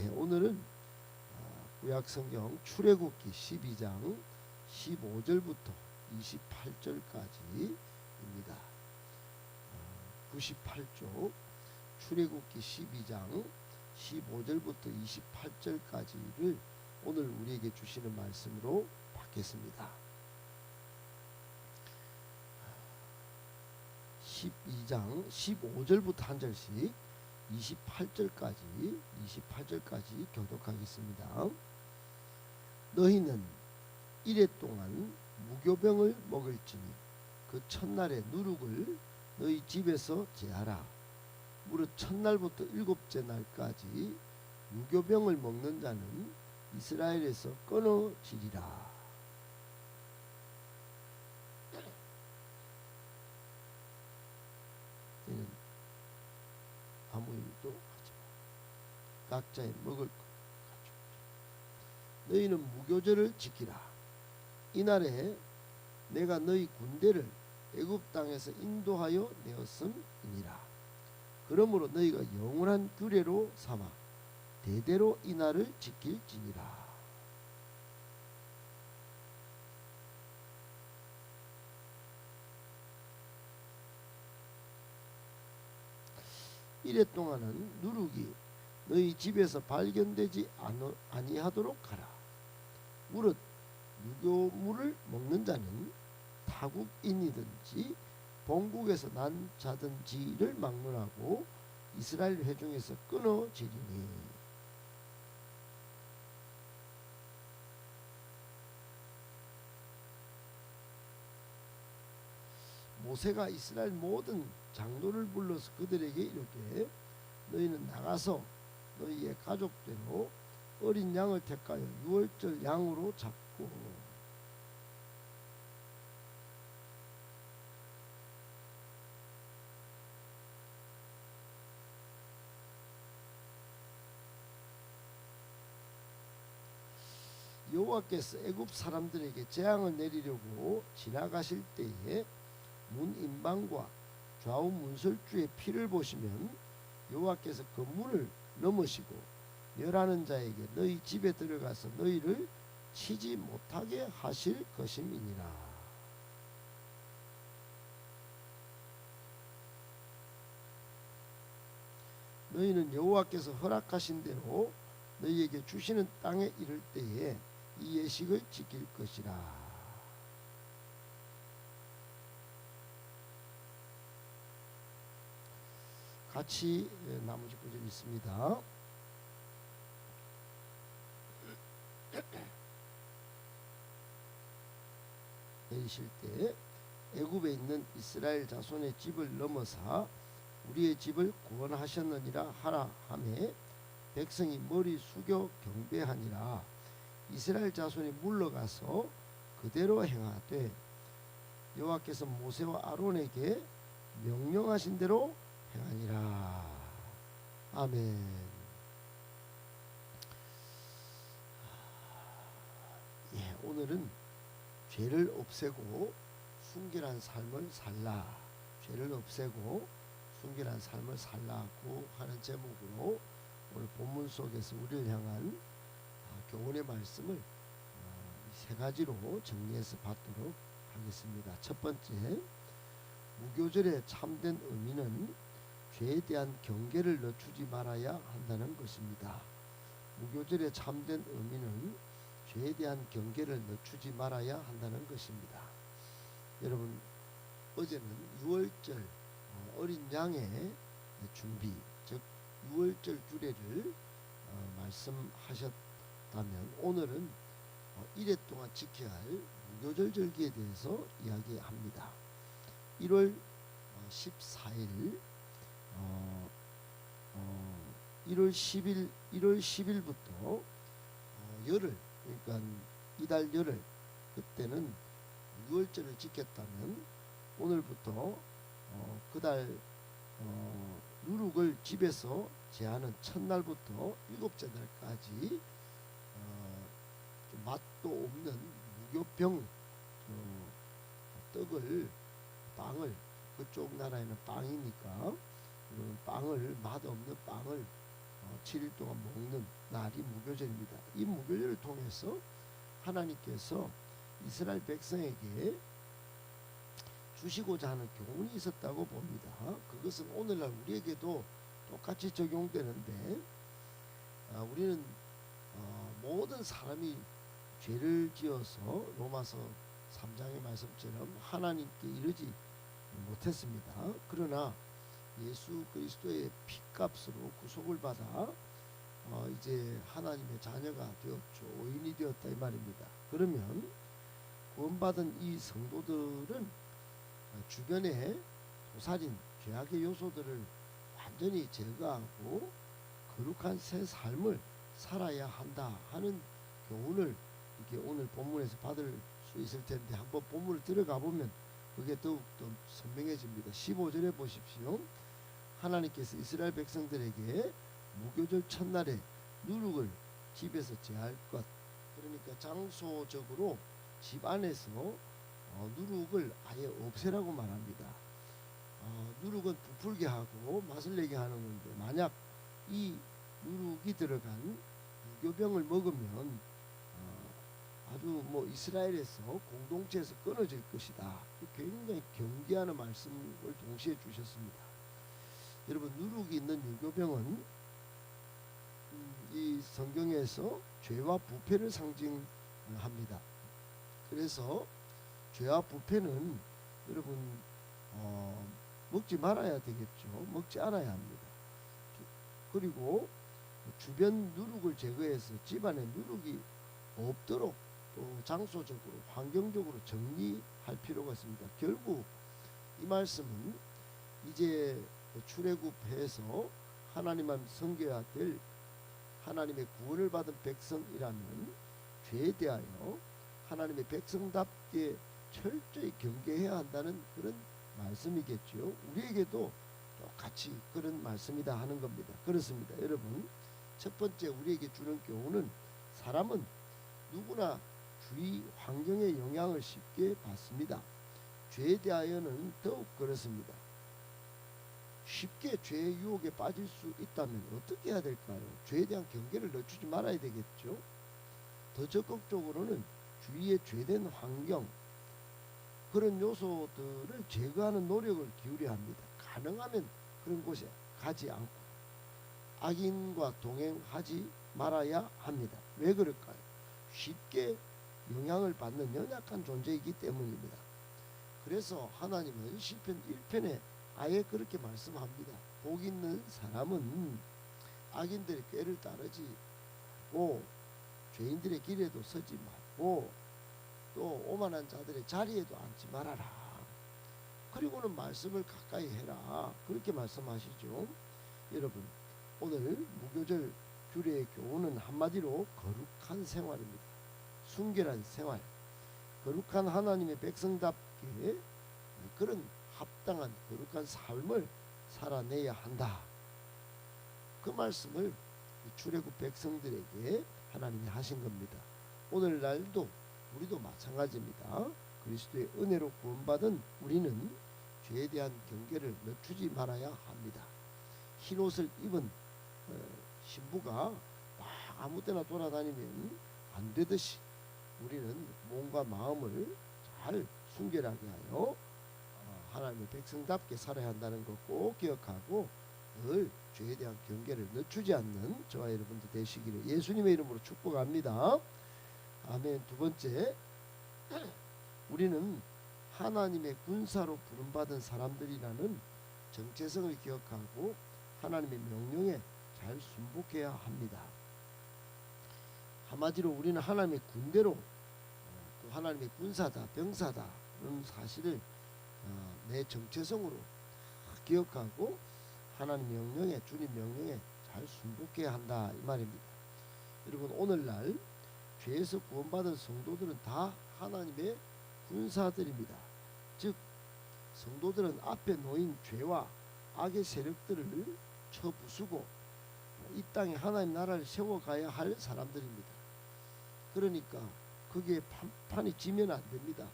오늘은 구약성경 출애굽기 12장 15절부터 28절까지입니다. 98쪽 출애굽기 12장 15절부터 28절까지를 오늘 우리에게 주시는 말씀으로 받겠습니다. 12장 15절부터 한 절씩 28절까지 교독하겠습니다. 너희는 이레 동안 무교병을 먹을지니 그 첫날의 누룩을 너희 집에서 제하라. 무릇 첫날부터 일곱째 날까지 무교병을 먹는 자는 이스라엘에서 끊어지리라. 아무 일도 하지 마. 각자의 먹을 것 가지고. 너희는 무교절을 지키라. 이날에 내가 너희 군대를 애굽 땅에서 인도하여 내었음이니라. 그러므로 너희가 영원한 규례로 삼아 대대로 이날을 지킬지니라. 이래 동안은 누룩이 너희 집에서 발견되지 아니하도록 하라. 무릇 무교물을 먹는 자는 타국인이든지 본국에서 난 자든지를 막론하고 이스라엘 회중에서 끊어지리니. 모세가 이스라엘 모든 장로를 불러서 그들에게 이르되 너희는 나가서 너희의 가족대로 어린 양을 택하여 유월절 양으로 잡고 여호와께서 애굽 사람들에게 재앙을 내리려고 지나가실 때에 문 임방과 좌우 문설주의 피를 보시면 여호와께서 그 문을 넘으시고 멸하는 자에게 너희 집에 들어가서 너희를 치지 못하게 하실 것임이니라. 너희는 여호와께서 허락하신 대로 너희에게 주시는 땅에 이를 때에 이 예식을 지킬 것이라. 같이 나머지 구절 있습니다. 내리실 때 애굽에 있는 이스라엘 자손의 집을 넘어사 우리의 집을 구원하셨느니라 하라 하매 백성이 머리 숙여 경배하니라. 이스라엘 자손이 물러가서 그대로 행하되 여호와께서 모세와 아론에게 명령하신 대로 행하니라. 아멘. 오늘은 죄를 없애고 순결한 삶을 살라. 죄를 없애고 순결한 삶을 살라고 하는 제목으로 오늘 본문 속에서 우리를 향한 교훈의 말씀을 세 가지로 정리해서 받도록 하겠습니다. 첫 번째, 무교절의 참된 의미는 죄에 대한 경계를 늦추지 말아야 한다는 것입니다. 무교절의 참된 의미는 죄에 대한 경계를 늦추지 말아야 한다는 것입니다. 여러분, 어제는 유월절 어린 양의 준비, 즉 유월절 규례를 말씀하셨다면 오늘은 이래 동안 지켜야 할 무교절 절기에 대해서 이야기합니다. 1월 14일 1월 10일부터 열흘, 그러니까 이달 열흘, 그때는 유월절을 지켰다면 오늘부터 그달 누룩을 집에서 제하는 첫날부터 일곱째 날까지 맛도 없는 무교병 떡을, 빵을, 그쪽 나라에는 빵이니까 빵을, 맛없는 빵을 7일 동안 먹는 날이 무교절입니다. 이 무교절을 통해서 하나님께서 이스라엘 백성에게 주시고자 하는 교훈이 있었다고 봅니다. 그것은 오늘날 우리에게도 똑같이 적용되는데, 우리는 모든 사람이 죄를 지어서 로마서 3장의 말씀처럼 하나님께 이르지 못했습니다. 그러나 예수 그리스도의 피값으로 구속을 받아 이제 하나님의 자녀가 되었죠. 의인이 되었다 이 말입니다. 그러면 구원받은 이 성도들은 주변의 도살인, 죄악의 요소들을 완전히 제거하고 거룩한 새 삶을 살아야 한다 하는 교훈을 이렇게 오늘 본문에서 받을 수 있을 텐데, 한번 본문을 들어가 보면 그게 더욱더 선명해집니다. 15절에 보십시오. 하나님께서 이스라엘 백성들에게 무교절 첫날에 누룩을 집에서 제할 것, 그러니까 장소적으로 집 안에서 누룩을 아예 없애라고 말합니다. 누룩은 부풀게 하고 맛을 내게 하는 건데, 만약 이 누룩이 들어간 무교병을 먹으면 아주 이스라엘에서 공동체에서 끊어질 것이다. 굉장히 경계하는 말씀을 동시에 주셨습니다. 여러분, 누룩이 있는 유교병은 이 성경에서 죄와 부패를 상징합니다. 그래서 죄와 부패는 여러분 먹지 말아야 되겠죠. 먹지 않아야 합니다. 그리고 주변 누룩을 제거해서 집안에 누룩이 없도록 또 장소적으로 환경적으로 정리할 필요가 있습니다. 결국 이 말씀은 이제 출애굽해서 하나님 앞 섬겨야 될 하나님의 구원을 받은 백성이라면 죄에 대하여 하나님의 백성답게 철저히 경계해야 한다는 그런 말씀이겠죠. 우리에게도 똑같이 그런 말씀이다 하는 겁니다. 그렇습니다. 여러분, 첫 번째 우리에게 주는 교훈은 사람은 누구나 주위 환경의 영향을 쉽게 받습니다. 죄에 대하여는 더욱 그렇습니다. 쉽게 죄의 유혹에 빠질 수 있다면 어떻게 해야 될까요? 죄에 대한 경계를 늦추지 말아야 되겠죠. 더 적극적으로는 주위의 죄된 환경, 그런 요소들을 제거하는 노력을 기울여야 합니다. 가능하면 그런 곳에 가지 않고 악인과 동행하지 말아야 합니다. 왜 그럴까요? 쉽게 영향을 받는 연약한 존재이기 때문입니다. 그래서 하나님은 시편 1편에 아예 그렇게 말씀합니다. 복 있는 사람은 악인들의 꾀를 따르지 말고 죄인들의 길에도 서지 말고 또 오만한 자들의 자리에도 앉지 말아라. 그리고는 말씀을 가까이 해라. 그렇게 말씀하시죠. 여러분, 오늘 무교절 규례의 교훈은 한마디로 거룩한 생활입니다. 순결한 생활, 거룩한 하나님의 백성답게 그런 합당한 거룩한 삶을 살아내야 한다. 그 말씀을 출애굽 백성들에게 하나님이 하신 겁니다. 오늘날도 우리도 마찬가지입니다. 그리스도의 은혜로 구원받은 우리는 죄에 대한 경계를 늦추지 말아야 합니다. 흰옷을 입은 신부가 막 아무 때나 돌아다니면 안 되듯이 우리는 몸과 마음을 잘 순결하게 하여 하나님의 백성답게 살아야 한다는 것 꼭 기억하고 늘 죄에 대한 경계를 늦추지 않는 저와 여러분들 되시기를 예수님의 이름으로 축복합니다. 아멘. 두 번째, 우리는 하나님의 군사로 부름받은 사람들이라는 정체성을 기억하고 하나님의 명령에 잘 순복해야 합니다. 한마디로 우리는 하나님의 군대로 또 하나님의 군사다, 병사다 그런 사실을 내 정체성으로 기억하고 하나님 명령에, 주님 명령에 잘 순복해야 한다 이 말입니다. 여러분, 오늘날 죄에서 구원받은 성도들은 다 하나님의 군사들입니다. 즉 성도들은 앞에 놓인 죄와 악의 세력들을 쳐부수고 이 땅에 하나님 나라를 세워가야 할 사람들입니다. 그러니까 거기에 판이 지면 안 됩니다.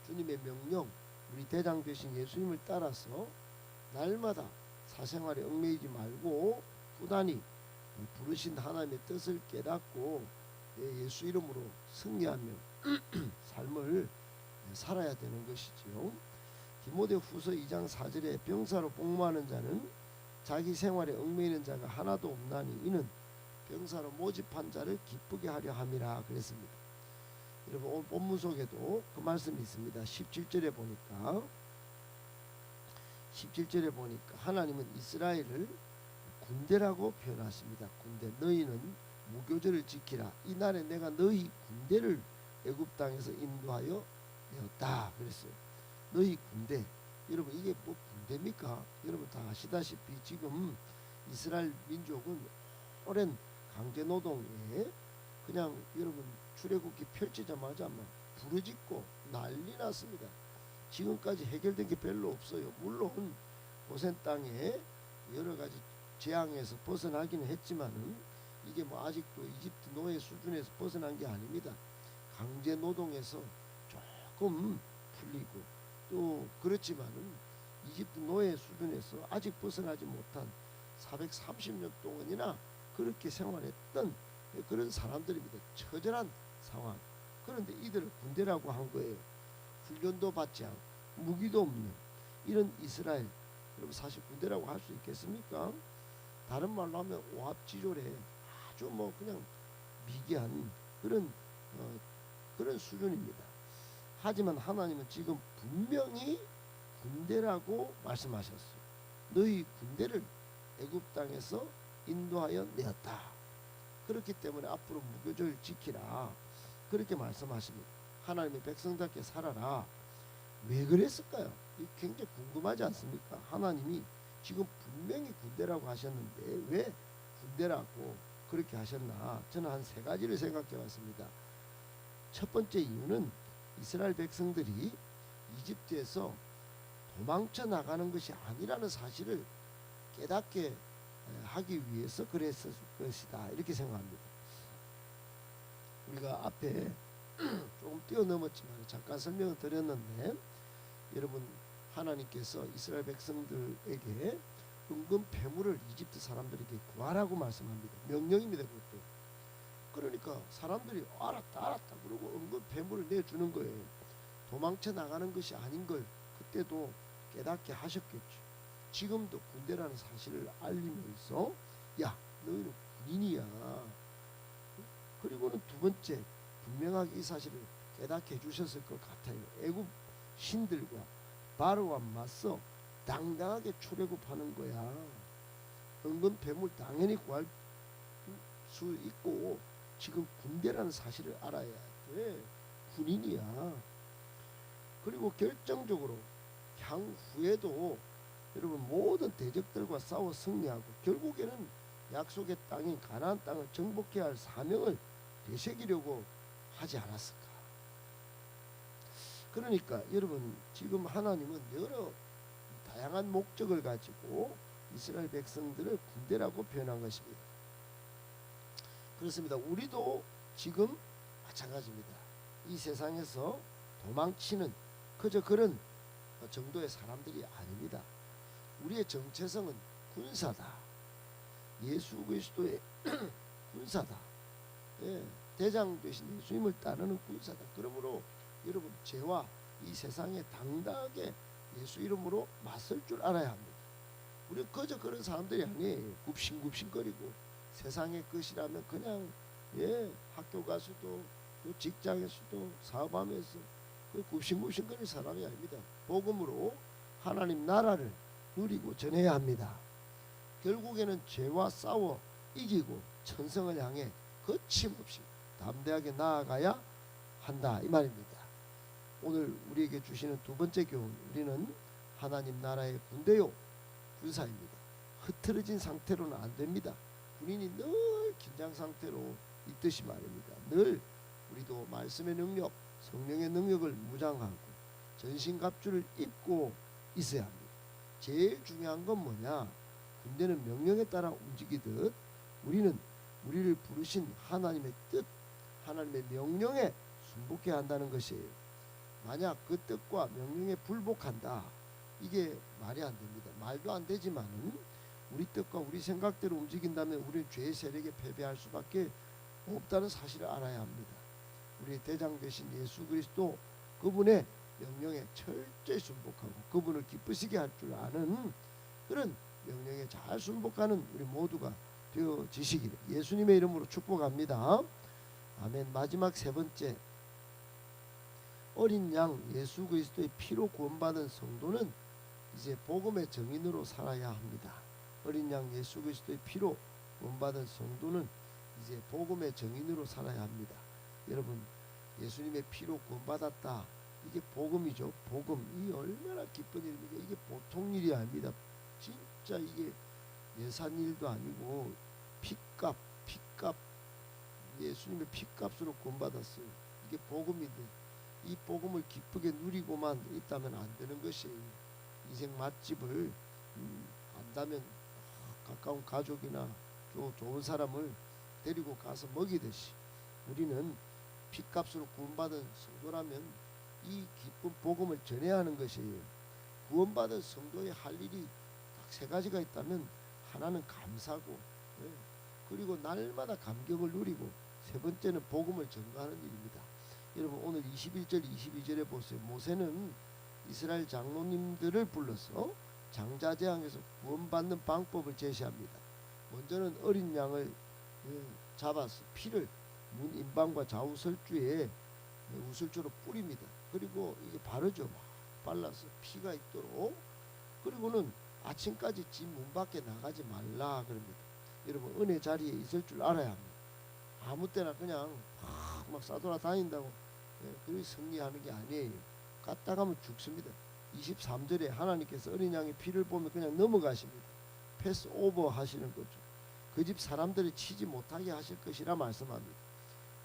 주님의 명령, 우리 대장 되신 예수님을 따라서 날마다 사생활에 얽매이지 말고 꾸단히 부르신 하나님의 뜻을 깨닫고 예수 이름으로 승리하며 삶을 살아야 되는 것이지요. 디모데후서 2장 4절에 병사로 복무하는 자는 자기 생활에 얽매이는 자가 하나도 없나니 이는 병사로 모집한 자를 기쁘게 하려 함이라 그랬습니다. 여러분 오늘 본문 속에도 그 말씀이 있습니다. 17절에 보니까 하나님은 이스라엘을 군대라고 표현하십니다. 군대. 너희는 무교절을 지키라. 이날에 내가 너희 군대를 애굽 땅에서 인도하여 내었다 그랬어요. 너희 군대. 여러분 이게 뭐 군대입니까? 여러분 다 아시다시피 지금 이스라엘 민족은 오랜 강제 노동에 그냥 여러분 출애굽기 펼치자마자 막 부르짖고 난리 났습니다. 지금까지 해결된 게 별로 없어요. 물론 고센 땅에 여러 가지 재앙에서 벗어나기는 했지만은 이게 뭐 아직도 이집트 노예 수준에서 벗어난 게 아닙니다. 강제 노동에서 조금 풀리고 또 그렇지만은 이집트 노예 수준에서 아직 벗어나지 못한 430년 동안이나 그렇게 생활했던 그런 사람들입니다. 처절한 상황. 그런데 이들을 군대라고 한 거예요. 훈련도 받지 않고 무기도 없는 이런 이스라엘. 여러분 사실 군대라고 할 수 있겠습니까? 다른 말로 하면 오합지졸에 아주 뭐 그냥 미개한 그런 수준입니다. 하지만 하나님은 지금 분명히 군대라고 말씀하셨어요. 너희 군대를 애굽 땅에서 인도하여 내었다. 그렇기 때문에 앞으로 무교절을 지키라. 그렇게 말씀하십니다. 하나님의 백성답게 살아라. 왜 그랬을까요? 이게 굉장히 궁금하지 않습니까? 하나님이 지금 분명히 군대라고 하셨는데 왜 군대라고 그렇게 하셨나? 저는 한 세 가지를 생각해 봤습니다. 첫 번째 이유는 이스라엘 백성들이 이집트에서 도망쳐 나가는 것이 아니라는 사실을 깨닫게 하기 위해서 그랬을 것이다. 이렇게 생각합니다. 우리가 앞에 조금 뛰어넘었지만 잠깐 설명을 드렸는데 여러분 하나님께서 이스라엘 백성들에게 은근 패물을 이집트 사람들에게 구하라고 말씀합니다. 명령입니다. 그것도. 그러니까 사람들이 알았다 그러고 은근 패물을 내주는 거예요. 도망쳐 나가는 것이 아닌 걸 그때도 깨닫게 하셨겠죠. 지금도 군대라는 사실을 알리면서 야 너희는 군인이야. 그리고는 두 번째 분명하게 이 사실을 깨닫게 해주셨을 것 같아요. 애굽 신들과 바로와 맞서 당당하게 출애굽하는 거야. 은근 괴물 당연히 구할 수 있고 지금 군대라는 사실을 알아야 돼. 군인이야. 그리고 결정적으로 향후에도 여러분 모든 대적들과 싸워 승리하고 결국에는 약속의 땅인 가나안 땅을 정복해야 할 사명을 되새기려고 하지 않았을까. 그러니까 여러분 지금 하나님은 여러 다양한 목적을 가지고 이스라엘 백성들을 군대라고 표현한 것입니다. 그렇습니다. 우리도 지금 마찬가지입니다. 이 세상에서 도망치는 그저 그런 정도의 사람들이 아닙니다. 우리의 정체성은 군사다. 예수 그리스도의 군사다. 예, 대장 되신 예수님을 따르는 군사다. 그러므로 여러분 죄와 이 세상에 당당하게 예수 이름으로 맞설 줄 알아야 합니다. 우리 그저 그런 사람들이 아니에요. 굽신굽신거리고 세상의 것이라면 그냥 학교 가서도 또 직장에서도 사업하면서 그 굽신굽신거리는 사람이 아닙니다. 복음으로 하나님 나라를 누리고 전해야 합니다. 결국에는 죄와 싸워 이기고 천성을 향해 거침없이 담대하게 나아가야 한다 이 말입니다. 오늘 우리에게 주시는 두 번째 교훈, 우리는 하나님 나라의 군대요 군사입니다. 흐트러진 상태로는 안 됩니다. 군인이 늘 긴장 상태로 있듯이 말입니다. 늘 우리도 말씀의 능력, 성령의 능력을 무장하고 전신갑주를 입고 있어야 합니다. 제일 중요한 건 뭐냐? 군대는 명령에 따라 움직이듯 우리는 우리를 부르신 하나님의 뜻, 하나님의 명령에 순복해야 한다는 것이에요. 만약 그 뜻과 명령에 불복한다, 이게 말이 안 됩니다. 말도 안 되지만은 우리 뜻과 우리 생각대로 움직인다면 우리는 죄의 세력에 패배할 수밖에 없다는 사실을 알아야 합니다. 우리의 대장 되신 예수 그리스도, 그분의 명령에 철저히 순복하고 그분을 기쁘시게 할 줄 아는 그런 명령에 잘 순복하는 우리 모두가 되어지시기를 예수님의 이름으로 축복합니다. 아멘. 마지막 세 번째, 어린 양 예수 그리스도의 피로 구원받은 성도는 이제 복음의 증인으로 살아야 합니다. 어린 양 예수 그리스도의 피로 구원받은 성도는 이제 복음의 증인으로 살아야 합니다. 여러분, 예수님의 피로 구원받았다, 이게 복음이죠. 복음. 이 얼마나 기쁜 일입니까? 이게 보통 일이 아닙니다. 진짜 이게 예산 일도 아니고 피값 예수님의 피값으로 구원받았어요. 이게 복음인데 이 복음을 기쁘게 누리고만 있다면 안 되는 것이에요. 인생 맛집을 안다면 가까운 가족이나 좋은 사람을 데리고 가서 먹이듯이 우리는 피값으로 구원받은 성도라면 이 기쁜 복음을 전해야 하는 것이에요. 구원받은 성도의 할 일이 딱 세 가지가 있다면 하나는 감사고, 그리고 날마다 감격을 누리고, 세 번째는 복음을 전가하는 일입니다. 여러분, 오늘 21절 22절에 보세요. 모세는 이스라엘 장로님들을 불러서 장자재앙에서 구원받는 방법을 제시합니다. 먼저는 어린 양을 잡아서 피를 문 임방과 좌우 설주에 우슬주로 뿌립니다. 그리고 이게 바르죠. 발라서 피가 있도록. 그리고는 아침까지 집 문 밖에 나가지 말라 그럽니다. 여러분, 은혜 자리에 있을 줄 알아야 합니다. 아무 때나 그냥 막 싸돌아 다닌다고 그렇게 승리하는 게 아니에요. 갔다 가면 죽습니다. 23절에 하나님께서 어린 양의 피를 보면 그냥 넘어가십니다. 패스 오버 하시는 거죠. 그 집 사람들이 치지 못하게 하실 것이라 말씀합니다.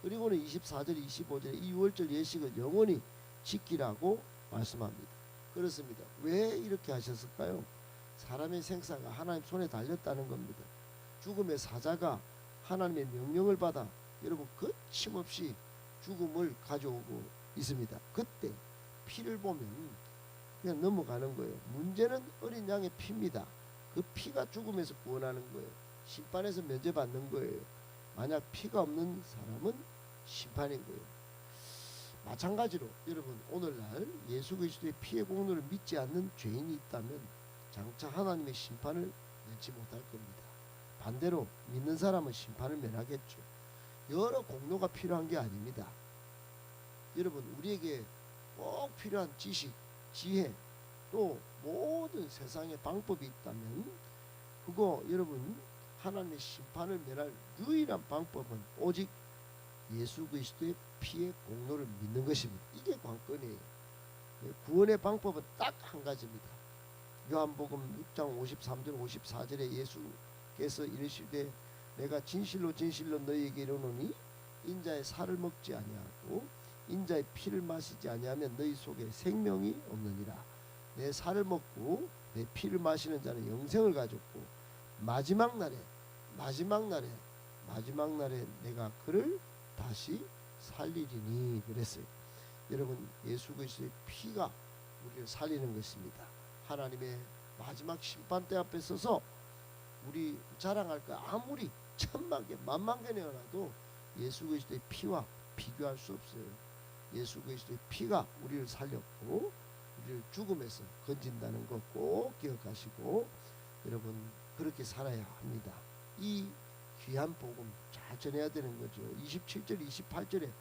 그리고는 24절 25절에 이 유월절 예식을 영원히 지키라고 말씀합니다. 그렇습니다. 왜 이렇게 하셨을까요? 사람의 생사가 하나님 손에 달렸다는 겁니다. 죽음의 사자가 하나님의 명령을 받아 여러분 거침없이 죽음을 가져오고 있습니다. 그때 피를 보면 그냥 넘어가는 거예요. 문제는 어린 양의 피입니다. 그 피가 죽음에서 구원하는 거예요. 심판에서 면제받는 거예요. 만약 피가 없는 사람은 심판인 거예요. 마찬가지로 여러분, 오늘날 예수 그리스도의 피의 공로를 믿지 않는 죄인이 있다면 장차 하나님의 심판을 면치 못할 겁니다. 반대로 믿는 사람은 심판을 면하겠죠. 여러 공로가 필요한 게 아닙니다. 여러분, 우리에게 꼭 필요한 지식, 지혜, 또 모든 세상의 방법이 있다면 그거 여러분, 하나님의 심판을 면할 유일한 방법은 오직 예수 그리스도의 피의 공로를 믿는 것입니다. 이게 관건이에요. 구원의 방법은 딱 한 가지입니다. 요한복음 6장 53절 54절에 예수께서 이르시되 내가 진실로 진실로 너희에게 이르노니 인자의 살을 먹지 아니하고 인자의 피를 마시지 아니하면 너희 속에 생명이 없느니라. 내 살을 먹고 내 피를 마시는 자는 영생을 가졌고 마지막 날에 내가 그를 다시 살리리니 그랬어요. 여러분, 예수 그리스도의 피가 우리를 살리는 것입니다. 하나님의 마지막 심판대 앞에 서서 우리 자랑할 거 아무리 1000만 개, 10,000만 개 내어놔도 예수 그리스도의 피와 비교할 수 없어요. 예수 그리스도의 피가 우리를 살렸고 우리를 죽음에서 건진다는 것 꼭 기억하시고 여러분, 그렇게 살아야 합니다. 이 귀한 복음 잘 전해야 되는 거죠. 27절 28절에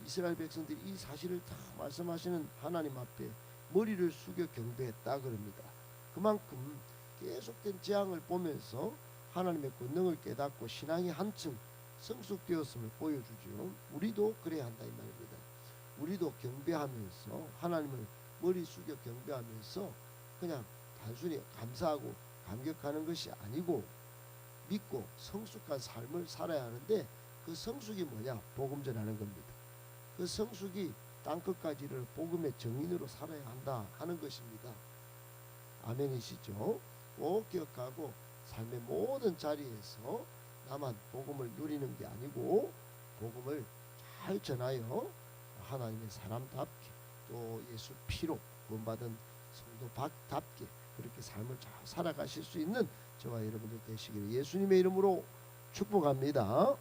이스라엘 백성들이 이 사실을 다 말씀하시는 하나님 앞에 머리를 숙여 경배했다 그럽니다. 그만큼 계속된 재앙을 보면서 하나님의 권능을 깨닫고 신앙이 한층 성숙되었음을 보여주죠. 우리도 그래야 한다 이 말입니다. 우리도 경배하면서 하나님을 머리 숙여 경배하면서 그냥 단순히 감사하고 감격하는 것이 아니고 믿고 성숙한 삶을 살아야 하는데 그 성숙이 뭐냐? 복음 전하는 겁니다. 그 성숙이 땅끝까지 이르러 복음의 증인으로 살아야 한다 하는 것입니다. 아멘이시죠? 꼭 기억하고 삶의 모든 자리에서 나만 복음을 누리는 게 아니고 복음을 잘 전하여 하나님의 사람답게 또 예수 피로 구원받은 성도답게 그렇게 삶을 잘 살아가실 수 있는 저와 여러분들 되시기를 예수님의 이름으로 축복합니다.